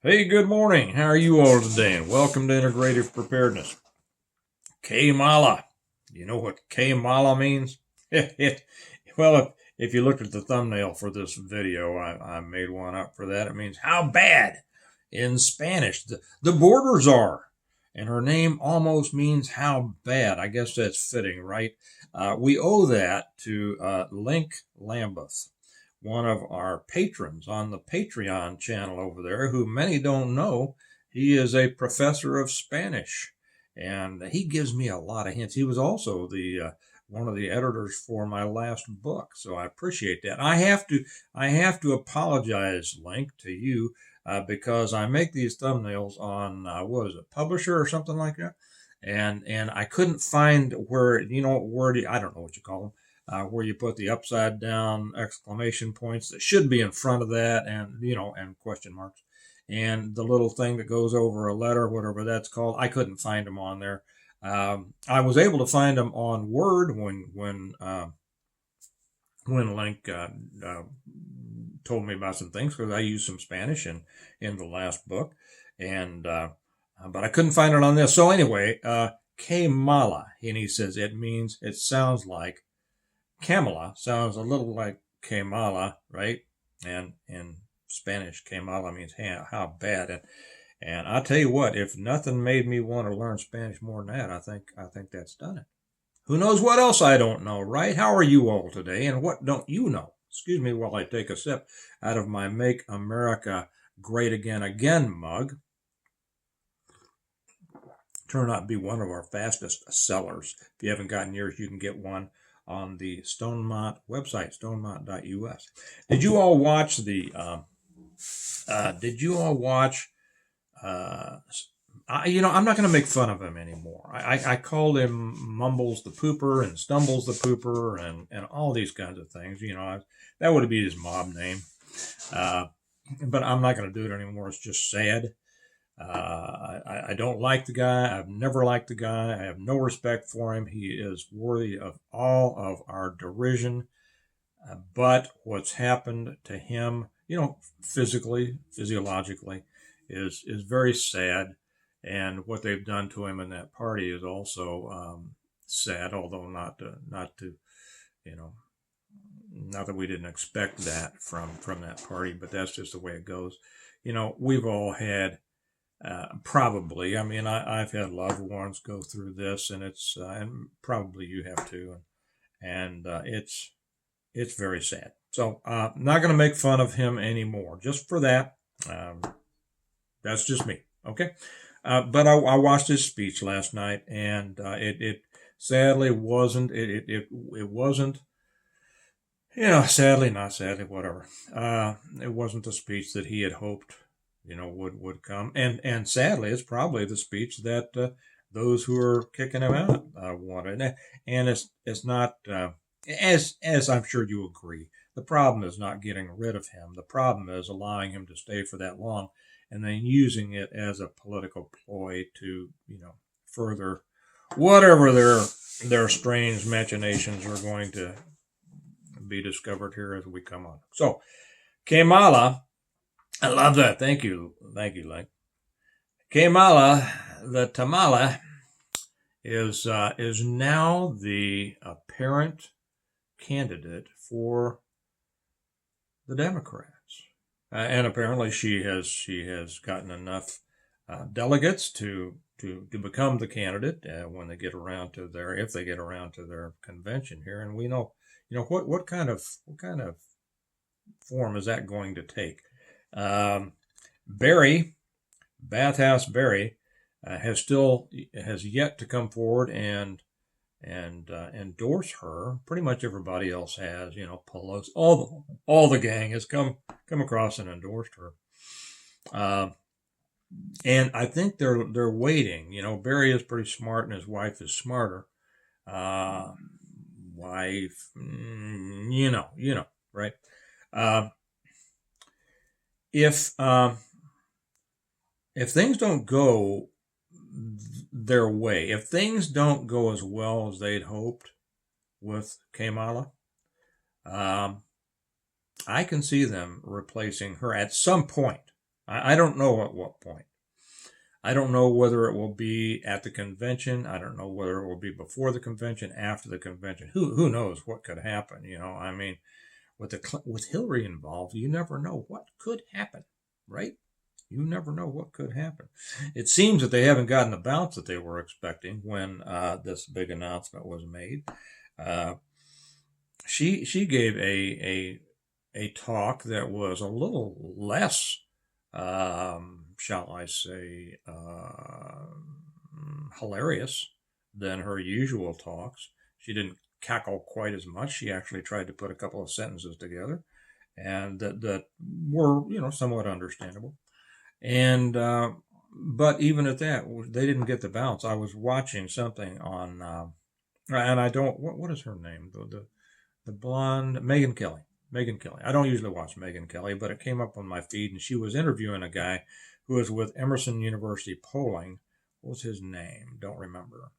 Hey, good morning. How are you all today? And welcome to Integrative Preparedness. Kamala. You know what Kamala means? Well, if you looked at the thumbnail for this video, I made one up for that. It means how bad in Spanish the borders are. And her name almost means how bad. I guess that's fitting, right? We owe that to Link Lambeth, one of our patrons on the Patreon channel over there, who many don't know. He is a professor of Spanish, and he gives me a lot of hints. He was also the one of the editors for my last book, so I appreciate that. I have to apologize, Link, to you because I make these thumbnails on what is it, Publisher or something like that, and I couldn't find where I don't know what you call them, where you put the upside down exclamation points that should be in front of that, and question marks, and the little thing that goes over a letter, whatever that's called. I couldn't find them on there. I was able to find them on Word when Link told me about some things, because I used some Spanish in the last book, and but I couldn't find it on this. So anyway, Kamala, and he says it sounds like Kamala sounds a little like Kamala, right? And in Spanish, Kamala means how bad. And I tell you what, if nothing made me want to learn Spanish more than that, I think that's done it. Who knows what else I don't know, right? How are you all today, and what don't you know? Excuse me while I take a sip out of my Make America Great Again mug. Turned out to be one of our fastest sellers. If you haven't gotten yours, you can get one on the Stonemont website, stonemont.us. Did you all watch I'm not going to make fun of him anymore. I called him Mumbles the Pooper and Stumbles the Pooper and all these kinds of things. That would be his mob name. But I'm not going to do it anymore. It's just sad. I don't like the guy. I've never liked the guy. I have no respect for him. He is worthy of all of our derision. But what's happened to him, physically, physiologically, is very sad. And what they've done to him in that party is also sad, although not to, not that we didn't expect that from that party, but that's just the way it goes. We've all had. Probably. I mean, I've had loved ones go through this, and and probably you have too, and it's very sad. So, not going to make fun of him anymore. Just for that, that's just me. Okay, but I watched his speech last night, and it sadly wasn't. It wasn't. Sadly, not sadly, whatever. It wasn't the speech that he had hoped would come, and sadly, it's probably the speech that those who are kicking him out wanted, and it's not as I'm sure you agree. The problem is not getting rid of him. The problem is allowing him to stay for that long, and then using it as a political ploy to further whatever their strange machinations are going to be discovered here as we come on. So, Kamala. I love that. Thank you, Link. Kamala, the Tamala, is now the apparent candidate for the Democrats, and apparently she has gotten enough delegates to become the candidate when they get around to if they get around to their convention here. And we know, what kind of form is that going to take? Bathhouse Barry, has yet to come forward and endorse her. Pretty much everybody else has. Pelosi, all the gang has come across and endorsed her. And I think they're waiting. Barry is pretty smart, and his wife is smarter. Wife, right? If things don't go their way, if things don't go as well as they'd hoped with Kamala, I can see them replacing her at some point. I don't know at what point. I don't know whether it will be at the convention. I don't know whether it will be before the convention, after the convention. Who knows what could happen? I mean, with Hillary involved, you never know what could happen, right? You never know what could happen. It seems that they haven't gotten the bounce that they were expecting when this big announcement was made. She gave a talk that was a little less, shall I say, hilarious than her usual talks. She didn't cackle quite as much. She actually tried to put a couple of sentences together, and that were somewhat understandable. And but even at that, they didn't get the bounce. I was watching something on, and I don't. What is her name? The blonde Megyn Kelly. Megyn Kelly. I don't usually watch Megyn Kelly, but it came up on my feed, and she was interviewing a guy who was with Emerson University Polling. What was his name? Don't remember.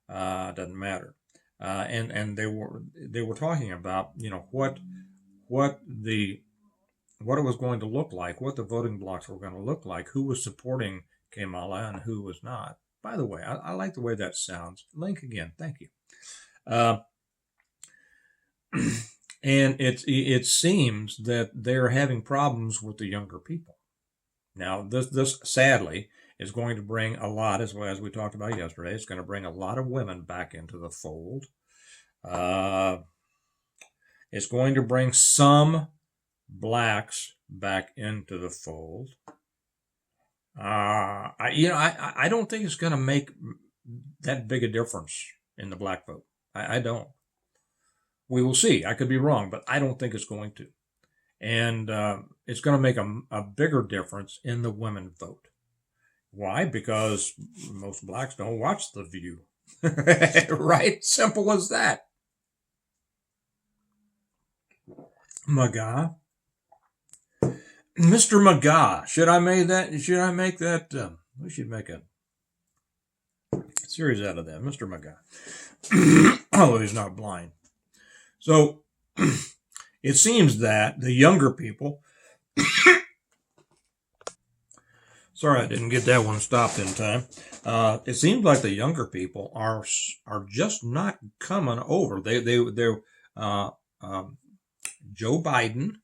Doesn't matter. And they were talking about what it was going to look like, what the voting blocks were going to look like, who was supporting Kamala and who was not. By the way, I like the way that sounds. Link again, thank you. And it seems that they're having problems with the younger people. Now, this sadly is going to bring a lot, as we talked about yesterday, it's going to bring a lot of women back into the fold. It's going to bring some blacks back into the fold. I don't think it's going to make that big a difference in the black vote. I don't. We will see. I could be wrong, but I don't think it's going to. And it's going to make a bigger difference in the women vote. Why? Because most blacks don't watch The View. Right? Simple as that. MAGA. Mr. MAGA. Should I make that? We should make a series out of that. Mr. MAGA. Although he's not blind. So it seems that the younger people. Sorry, I didn't get that one stopped in time. It seems like the younger people are just not coming over. They're Joe Biden,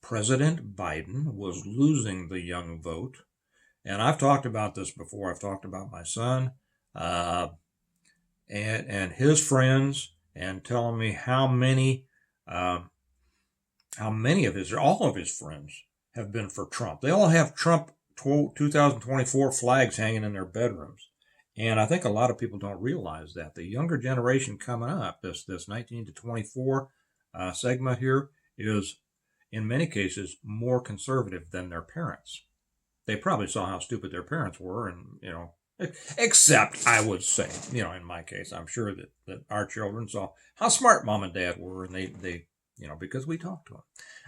President Biden, was losing the young vote, and I've talked about this before. I've talked about my son and his friends, and telling me how many of all of his friends have been for Trump. They all have Trump 2024 flags hanging in their bedrooms. And I think a lot of people don't realize that. The younger generation coming up, this 19 to 24 segment here, is in many cases more conservative than their parents. They probably saw how stupid their parents were, and except I would say, in my case, I'm sure that our children saw how smart mom and dad were, and they because we talked to them.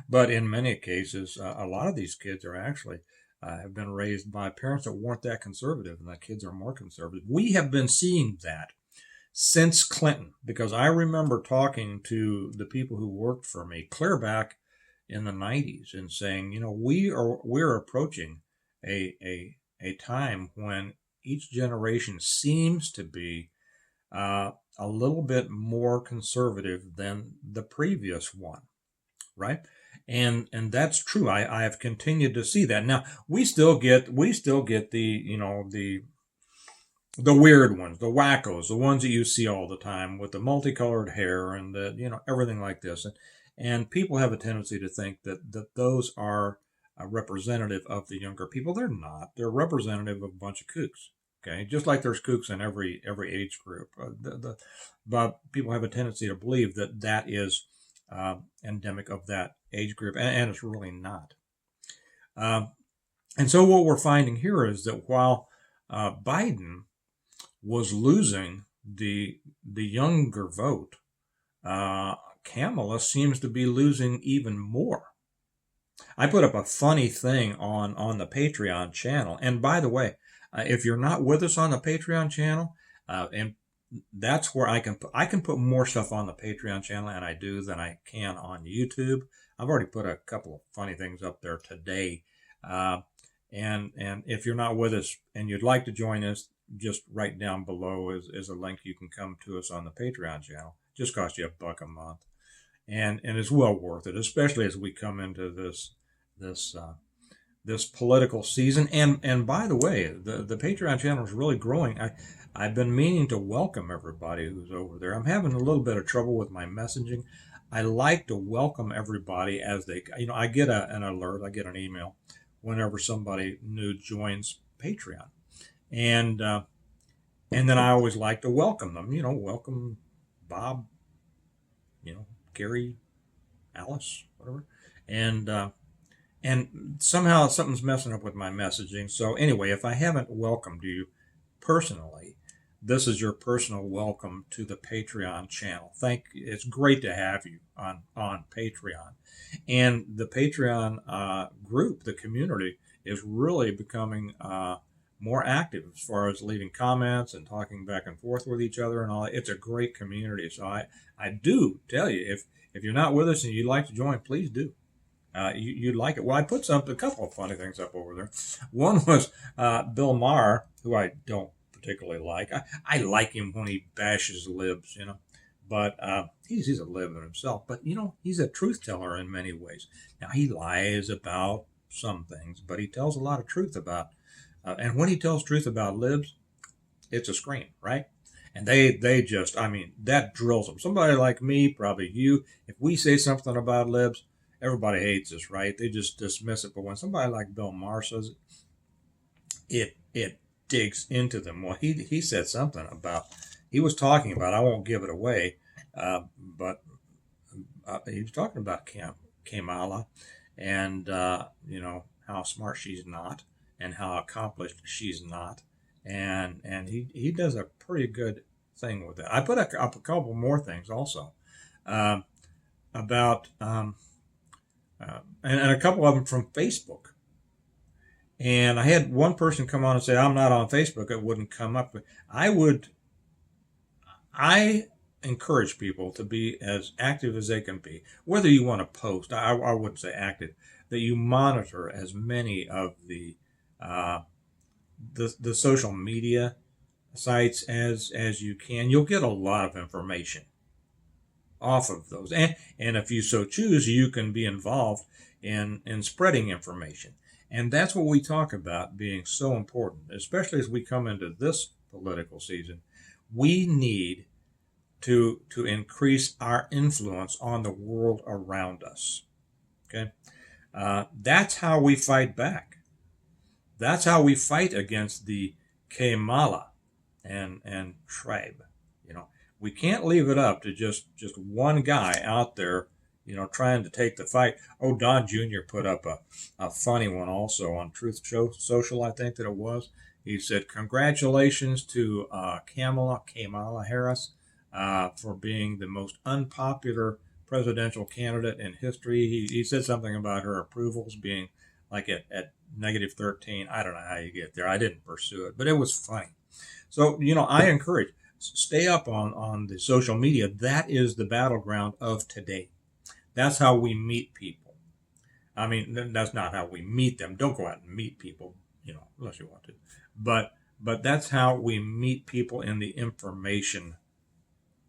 But in many cases, a lot of these kids are actually have been raised by parents that weren't that conservative, and the kids are more conservative. We have been seeing that since Clinton, because I remember talking to the people who worked for me clear back in the 90s and saying, we're approaching a time when each generation seems to be a little bit more conservative than the previous one, right? And that's true. I have continued to see that. Now we still get the weird ones, the wackos, the ones that you see all the time with the multicolored hair and everything like this, and people have a tendency to think that those are representative of the younger people. They're not. They're representative of a bunch of kooks. Okay, just like there's kooks in every age group, but people have a tendency to believe that is endemic of that age group, and it's really not. And so what we're finding here is that while Biden was losing the younger vote, Kamala seems to be losing even more. I put up a funny thing on the Patreon channel, and by the way, if you're not with us on the Patreon channel, and that's where I can put more stuff on the Patreon channel, and I do, than I can on YouTube. I've already put a couple of funny things up there today And if you're not with us and you'd like to join us, just right down below is a link. You can come to us on the Patreon channel. Just cost you $1 a month, and it's well worth it, especially as we come into this this political season. And by the way, the Patreon channel is really growing. I've been meaning to welcome everybody who's over there. I'm having a little bit of trouble with my messaging. I like to welcome everybody as they, I get an alert, I get an email whenever somebody new joins Patreon, and then I always like to welcome them. Welcome Bob, Gary, Alice, whatever, and somehow something's messing up with my messaging. So anyway, if I haven't welcomed you personally, this is your personal welcome to the Patreon channel. It's great to have you on Patreon. And the Patreon group, the community, is really becoming more active as far as leaving comments and talking back and forth with each other and all. It's a great community. So I do tell you, if you're not with us and you'd like to join, please do. You'd like it. Well, I put a couple of funny things up over there. One was Bill Maher, who I don't particularly like. I like him when he bashes libs, but he's a lib in himself. But he's a truth teller in many ways. Now he lies about some things, but he tells a lot of truth about. And when he tells truth about libs, it's a scream, right? And they just, that drills them. Somebody like me, probably you, if we say something about libs, everybody hates us, right? They just dismiss it. But when somebody like Bill Maher says it digs into them. Well, he said something about, he was talking about, I won't give it away, but he was talking about Kamala and, how smart she's not and how accomplished she's not. And he does a pretty good thing with it. I put up a couple more things also about... and a couple of them from Facebook. And I had one person come on and say, I'm not on Facebook. It wouldn't come up. I encourage people to be as active as they can be. Whether you want to post, I wouldn't say active, that you monitor as many of the social media sites as you can. You'll get a lot of information off of those. And if you so choose, you can be involved in spreading information. And that's what we talk about being so important, especially as we come into this political season. We need to increase our influence on the world around us. Okay? That's how we fight back. That's how we fight against the Kamala and tribe. We can't leave it up to just one guy out there, trying to take the fight. Oh, Don Jr. put up a funny one also on Truth Social, I think that it was. He said, congratulations to Kamala Harris for being the most unpopular presidential candidate in history. He said something about her approvals being like at negative 13. I don't know how you get there. I didn't pursue it, but it was funny. So, I encourage, stay up on the social media. That is the battleground of today. That's how we meet people. That's not how we meet them. Don't go out and meet people, unless you want to. But that's how we meet people in the information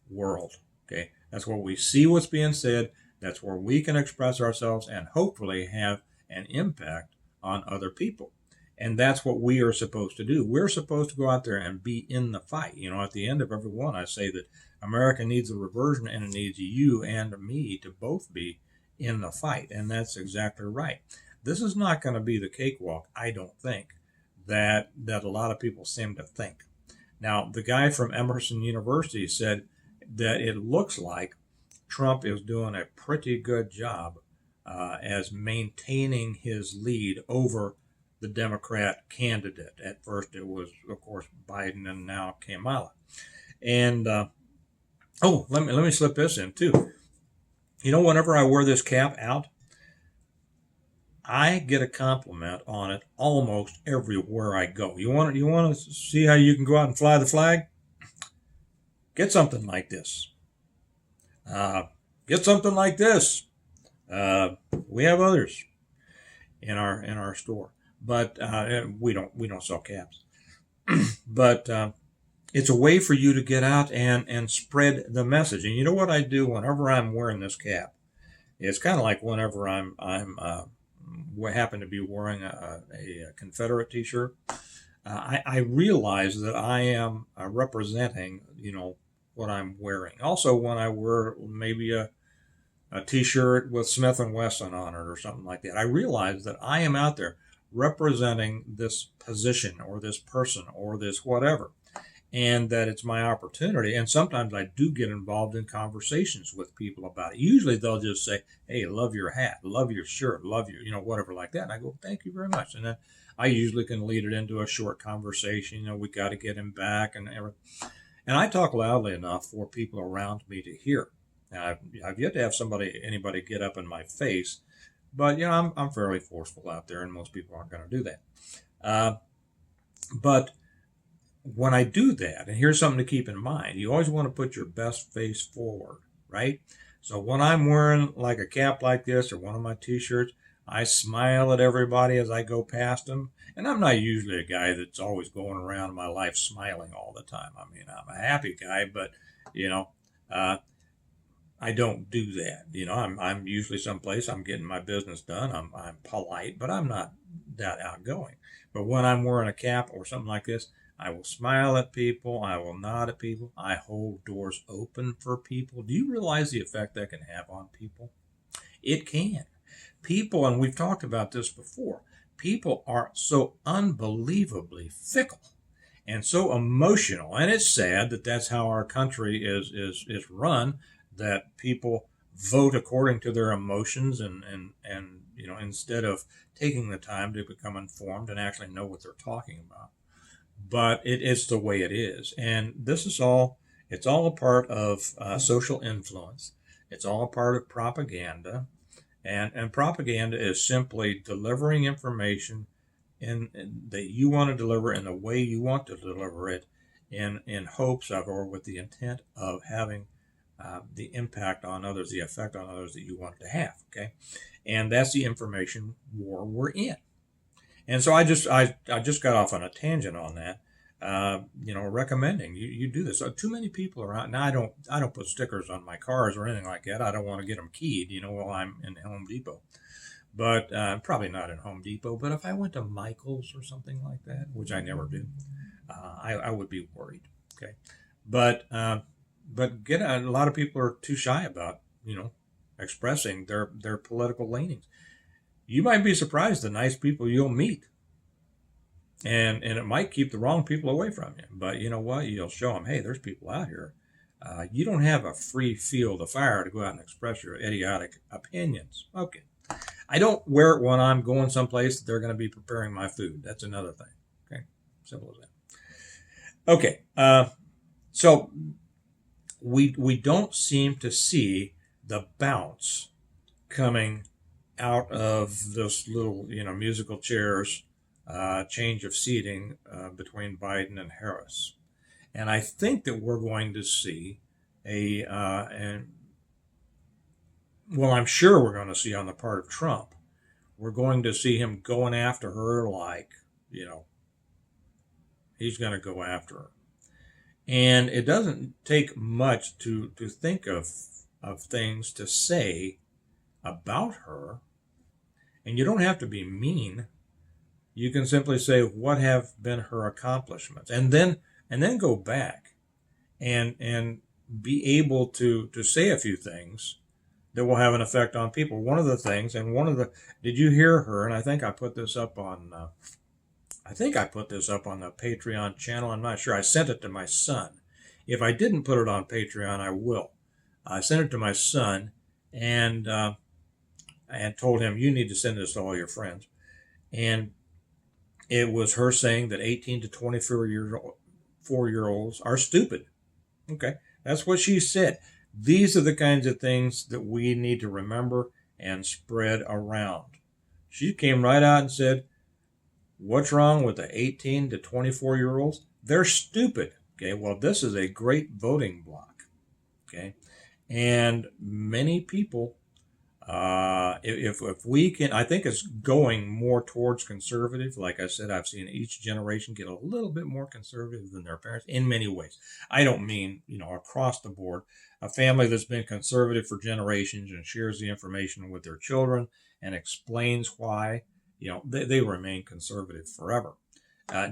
world. Okay, that's where we see what's being said. That's where we can express ourselves and hopefully have an impact on other people. And that's what we are supposed to do. We're supposed to go out there and be in the fight. At the end of every one, I say that America needs a reversion, and it needs you and me to both be in the fight. And that's exactly right. This is not going to be the cakewalk, I don't think, that a lot of people seem to think. Now, the guy from Emerson University said that it looks like Trump is doing a pretty good job as maintaining his lead over the Democrat candidate. At first it was, of course, Biden, and now Kamala. And let me slip this in too. Whenever I wear this cap out, I get a compliment on it almost everywhere I go. You want to see how you can go out and fly the flag? Get something like this. Get something like this. We have others. in our store. But we don't sell caps. But it's a way for you to get out and spread the message. And you know what I do whenever I'm wearing this cap? It's kind of like whenever I'm happen to be wearing a Confederate T-shirt. I realize that I am representing, what I'm wearing. Also, when I wear maybe a T-shirt with Smith and Wesson on it or something like that, I realize that I am out there representing this position or this person or this whatever, and that it's my opportunity. And sometimes I do get involved in conversations with people about it. Usually they'll just say, "Hey, love your hat, love your shirt, love your, whatever like that." And I go, "Thank you very much." And then I usually can lead it into a short conversation. We got to get him back and everything. And I talk loudly enough for people around me to hear. Now, I've yet to have anybody get up in my face, but I'm fairly forceful out there, and most people aren't going to do that. But when I do that, and here's something to keep in mind: you always want to put your best face forward, right? So when I'm wearing like a cap like this or one of my T-shirts, I smile at everybody as I go past them. And I'm not usually a guy that's always going around my life smiling all the time. I mean, I'm a happy guy, but, I don't do that. I'm usually someplace, I'm getting my business done. I'm polite, but I'm not that outgoing. But when I'm wearing a cap or something like this, I will smile at people. I will nod at people. I hold doors open for people. Do you realize the effect that can have on people? It can. People, and we've talked about this before, people are so unbelievably fickle and so emotional. And it's sad that that's how our country is run, that people vote according to their emotions and instead of taking the time to become informed and actually know what they're talking about. But it's the way it is. And it's all a part of social influence. It's all a part of propaganda. And propaganda is simply delivering information that you want to deliver in the way you want to deliver it in hopes of or with the intent of having the impact on others, the effect on others that you want it to have, okay? And that's the information war we're in. And so I just got off on a tangent on that, recommending you do this. Too many people are out. Now I don't put stickers on my cars or anything like that. I don't want to get them keyed, while I'm in Home Depot. But probably not in Home Depot. But if I went to Michael's or something like that, which I never do, I would be worried. Okay, but a lot of people are too shy about expressing their political leanings. You might be surprised the nice people you'll meet. And it might keep the wrong people away from you. But you know what? You'll show them, hey, there's people out here. You don't have a free field of fire to go out and express your idiotic opinions. Okay. I don't wear it when I'm going someplace that they're going to be preparing my food. That's another thing. Okay. Simple as that. Okay. So we don't seem to see the bounce coming out of this little, musical chairs, change of seating between Biden and Harris. And I think that we're going to see I'm sure we're going to see on the part of Trump, we're going to see him going after her like, he's going to go after her. And it doesn't take much to think of things to say about her. And you don't have to be mean. You can simply say, what have been her accomplishments? And then go back and be able to say a few things that will have an effect on people. One of the things, did you hear her? And I think I put this up on the Patreon channel. I'm not sure. I sent it to my son. If I didn't put it on Patreon, I will. I sent it to my son and told him, you need to send this to all your friends. And it was her saying that 18 to 24-year-olds are stupid. Okay, that's what she said. These are the kinds of things that we need to remember and spread around. She came right out and said, what's wrong with the 18 to 24-year-olds? They're stupid. Okay, well, this is a great voting block. Okay, and many people If we can, I think it's going more towards conservative. Like I said, I've seen each generation get a little bit more conservative than their parents in many ways. I don't mean, across the board. A family that's been conservative for generations and shares the information with their children and explains why, they remain conservative forever.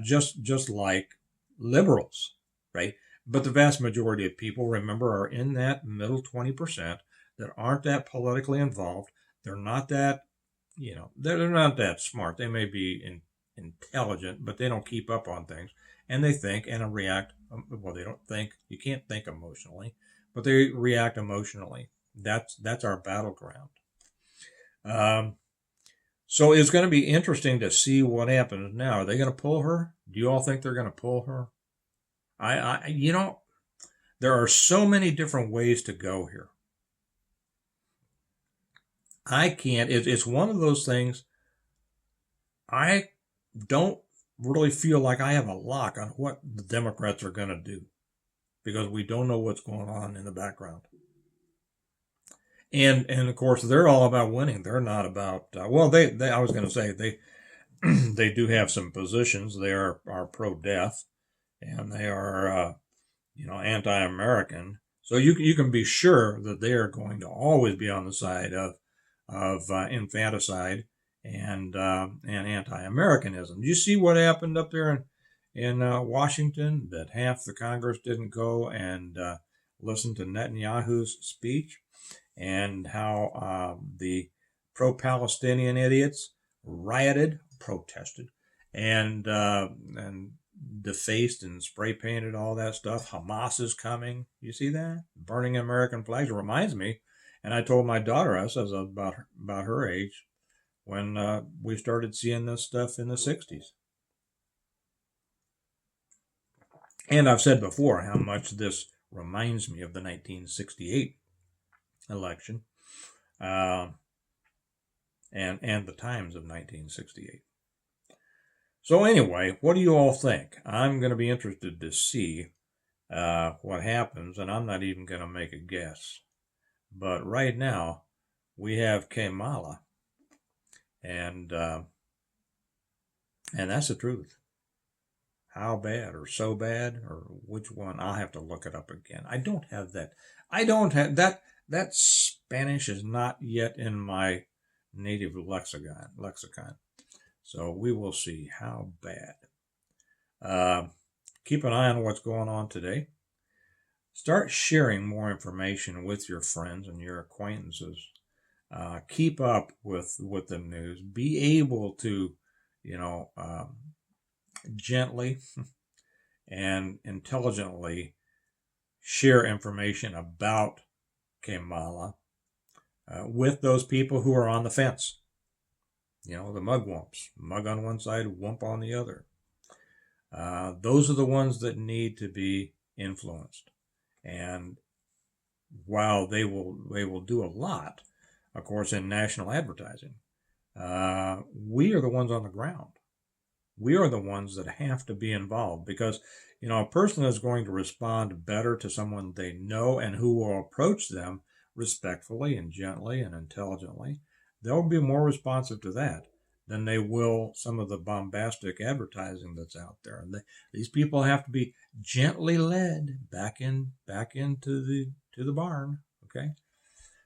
Just like liberals, right? But the vast majority of people, remember, are in that middle 20% that aren't that politically involved. They're not that, they're not that smart. They may be intelligent, but they don't keep up on things. And they think and react. Well, they don't think. You can't think emotionally, but they react emotionally. That's our battleground. So it's going to be interesting to see what happens now. Are they going to pull her? Do you all think they're going to pull her? There are so many different ways to go here. I can't. It's one of those things. I don't really feel like I have a lock on what the Democrats are going to do because we don't know what's going on in the background. And of course they're all about winning. They're not about. They I was going to say they do have some positions. They are pro-death, and they are anti-American. So you can be sure that they are going to always be on the side of infanticide and anti-Americanism. Did you see what happened up there in Washington? That half the Congress didn't go and listen to Netanyahu's speech, and how the pro-Palestinian idiots rioted, protested, and defaced and spray painted all that stuff. Hamas is coming. You see that? Burning American flags. It reminds me. And I told my daughter, I was about her age, when we started seeing this stuff in the 60s. And I've said before how much this reminds me of the 1968 election and the times of 1968. So anyway, what do you all think? I'm going to be interested to see what happens, and I'm not even going to make a guess. But right now, we have Kamala, and that's the truth. How bad, or so bad, or which one? I'll have to look it up again. I don't have that. That Spanish is not yet in my native lexicon. So we will see how bad. Keep an eye on what's going on today. Start sharing more information with your friends and your acquaintances. Keep up with the news. Be able to, gently and intelligently share information about Kamala with those people who are on the fence. The mugwumps. Mug on one side, wump on the other. Those are the ones that need to be influenced. And while they will do a lot, of course, in national advertising, we are the ones on the ground. We are the ones that have to be involved because, a person is going to respond better to someone they know and who will approach them respectfully and gently and intelligently. They'll be more responsive to that than they will some of the bombastic advertising that's out there. And these people have to be gently led back into the barn. Okay.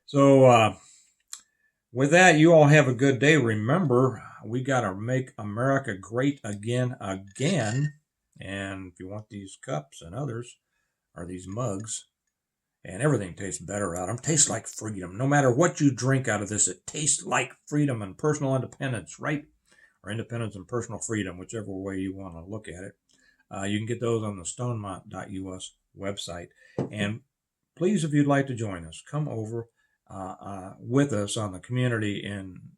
So with that, you all have a good day. Remember, we got to make America great again. And if you want these cups and others, or these mugs, and everything tastes better out of them. Tastes like freedom. No matter what you drink out of this, it tastes like freedom and personal independence, right? Or independence and personal freedom, whichever way you want to look at it. You can get those on the stonemont.us website. And please, if you'd like to join us, come over with us on the community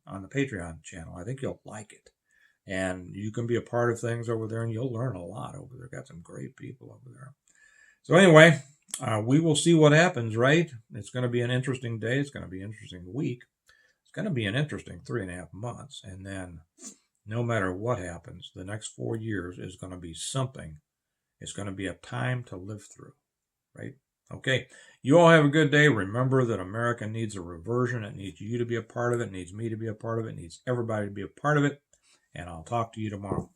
on the Patreon channel. I think you'll like it. And you can be a part of things over there, and you'll learn a lot over there. Got some great people over there. So anyway, we will see what happens, right? It's going to be an interesting day. It's going to be an interesting week. It's going to be an interesting 3.5 months. And then no matter what happens, the next 4 years is going to be something. It's going to be a time to live through, right? Okay. You all have a good day. Remember that America needs a reversion. It needs you to be a part of it. It needs me to be a part of it. It needs everybody to be a part of it. And I'll talk to you tomorrow.